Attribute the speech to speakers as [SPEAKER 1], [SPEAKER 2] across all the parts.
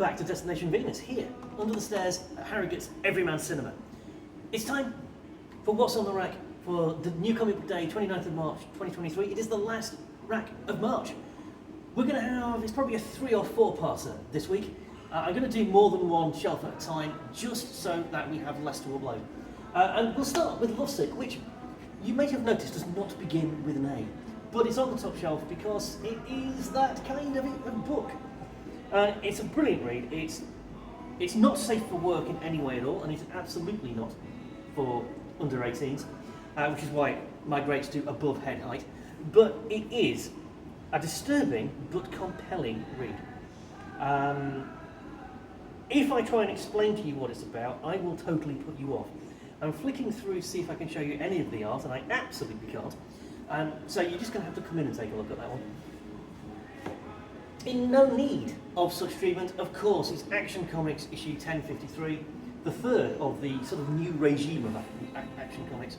[SPEAKER 1] back to Destination Venus, here, under the stairs at Harrogate's Everyman Cinema. It's time for What's on the Rack for the New Comic Book Day, 29th of March, 2023. It is the last rack of March. We're going to have, it's probably a 3 or 4-parter this week. I'm going to do more than one shelf at a time, just so that we have less to upload. And we'll start with Lovesick, which you may have noticed does not begin with an A. But it's on the top shelf because it is that kind of a book. It's a brilliant read. It's not safe for work in any way at all, and it's absolutely not for under 18s, which is why it migrates to above head height. But it is a disturbing but compelling read. If I try and explain to you what it's about, I will totally put you off. I'm flicking through to see if I can show you any of the art, and I absolutely can't. So you're just going to have to come in and take a look at that one. In no need of such treatment, of course, it's Action Comics issue 1053, the third of the sort of new regime of Action Comics.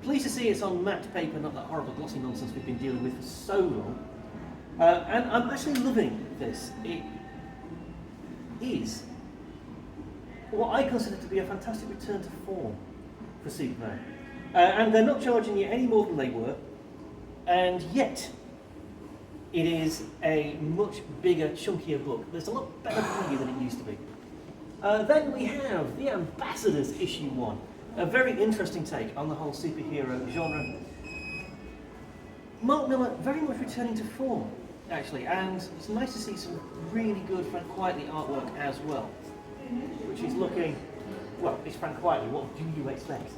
[SPEAKER 1] Pleased to see it's on matte paper, not that horrible glossy nonsense we've been dealing with for so long. And I'm actually loving this. It is what I consider to be a fantastic return to form for Superman. And they're not charging you any more than they were, and yet it is a much bigger, chunkier book. There's a lot better value than it used to be. Then we have The Ambassadors issue 1, a very interesting take on the whole superhero genre. Mark Millar very much returning to form, actually, and it's nice to see some really good Frank Quitely artwork as well, which is looking, well, it's Frank Quitely, what do you expect?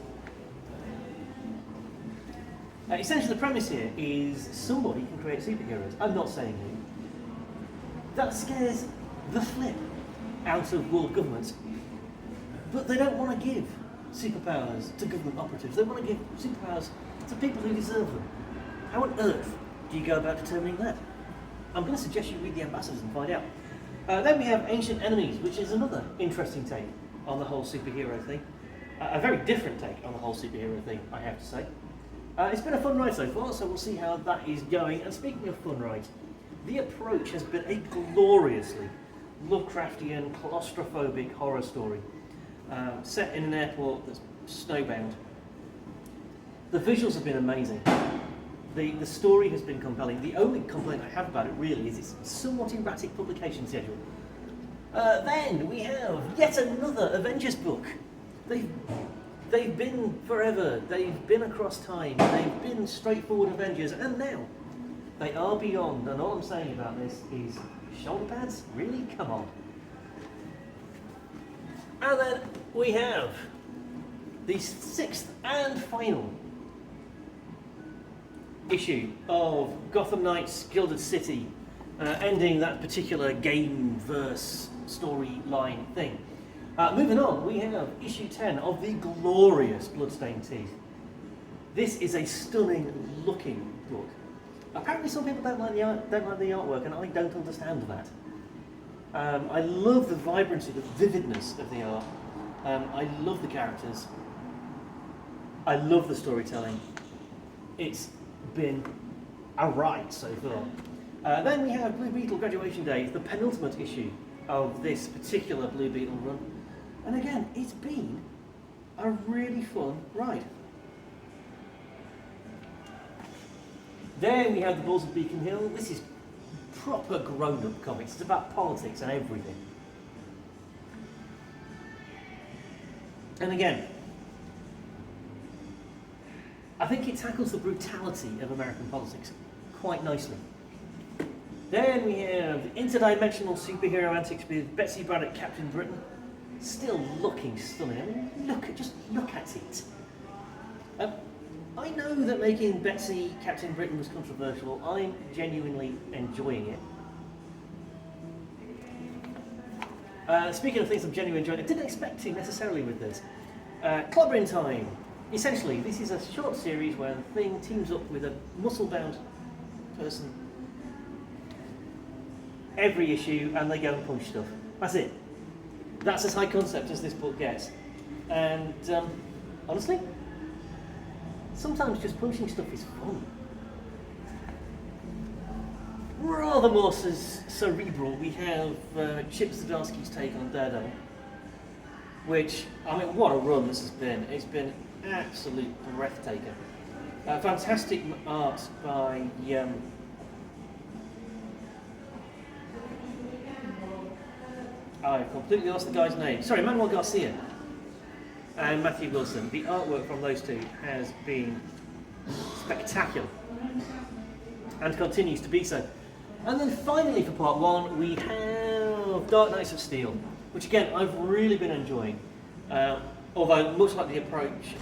[SPEAKER 1] Essentially the premise here is somebody can create superheroes. I'm not saying who. That scares the flip out of world governments. But they don't want to give superpowers to government operatives. They want to give superpowers to people who deserve them. How on earth do you go about determining that? I'm going to suggest you read The Ambassadors and find out. Then we have Ancient Enemies, which is another interesting take on the whole superhero thing. A very different take on the whole superhero thing, I have to say. It's been a fun ride so far, so we'll see how that is going. And speaking of fun rides, The Approach has been a gloriously Lovecraftian, claustrophobic horror story set in an airport that's snowbound. The visuals have been amazing. The story has been compelling. The only complaint I have about it really is its somewhat erratic publication schedule. Then we have yet another Avengers book. They've been forever, they've been across time, they've been straightforward Avengers, and now they are beyond. And all I'm saying about this is, shoulder pads? Really? Come on. And then we have the 6th and final issue of Gotham Knights Gilded City, ending that particular game-verse storyline thing. Moving on, we have issue 10 of the glorious Bloodstained Teeth. This is a stunning looking book. Apparently some people don't like the artwork, and I don't understand that. I love the vibrancy, the vividness of the art. I love the characters. I love the storytelling. It's been a ride so far. Then we have Blue Beetle Graduation Day, the penultimate issue of this particular Blue Beetle run. And again, it's been a really fun ride. Then we have The Bulls of Beacon Hill. This is proper grown-up comics. It's about politics and everything. And again, I think it tackles the brutality of American politics quite nicely. Then we have Interdimensional Superhero Antics with Betsy Braddock, Captain Britain. Still looking stunning. I mean, just look at it. I know that making Betsy Captain Britain was controversial. I'm genuinely enjoying it. Speaking of things I'm genuinely enjoying, I didn't expect to necessarily with this. Clobbering Time. Essentially, this is a short series where the Thing teams up with a muscle-bound person every issue, and they go and punch stuff. That's it. That's as high concept as this book gets. And honestly, sometimes just punching stuff is fun. rather more cerebral, we have Chip Zdarsky's take on Daredevil, which, I mean, what a run this has been. It's been absolute breathtaking. Fantastic art by I've completely lost the guy's name. Sorry, Manuel Garcia and Matthew Wilson. The artwork from those two has been spectacular and continues to be so. And then finally for part one, we have Dark Knights of Steel, which again I've really been enjoying. Although much like the approach,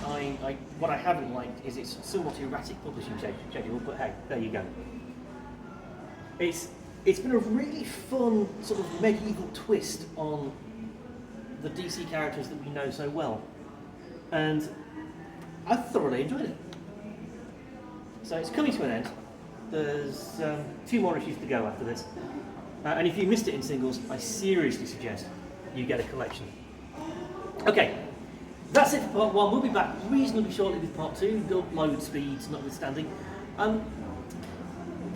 [SPEAKER 1] what I haven't liked is its somewhat erratic publishing schedule. But hey, there you go. It's been a really fun sort of medieval twist on the DC characters that we know so well, and I thoroughly enjoyed it. So it's coming to an end. There's 2 more issues to go after this, and if you missed it in singles, I seriously suggest you get a collection. Okay, that's it for part 1. We'll be back reasonably shortly with part 2, upload speeds notwithstanding.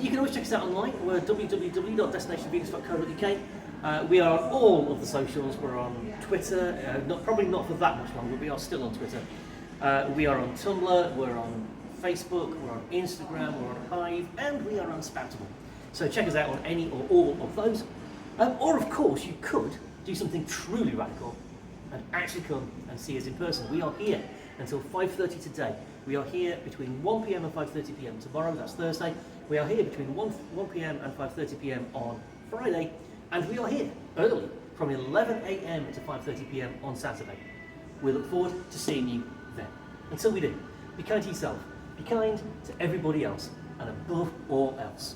[SPEAKER 1] You can always check us out online. We're www.destinationvenus.co.uk. We are on all of the socials. We're on Twitter, probably not for that much longer, but we are still on Twitter. We are on Tumblr, we're on Facebook, we're on Instagram, we're on Hive, and we are on Spoutable. So check us out on any or all of those. Or of course, you could do something truly radical and actually come and see us in person. We are here until 5:30 today. We are here between 1 p.m. and 5:30 p.m. tomorrow, that's Thursday. We are here between 1 p.m. and 5:30 p.m. on Friday, and we are here early from 11 a.m. to 5:30 p.m. on Saturday. We look forward to seeing you then. Until we do, be kind to yourself, be kind to everybody else, and above all else,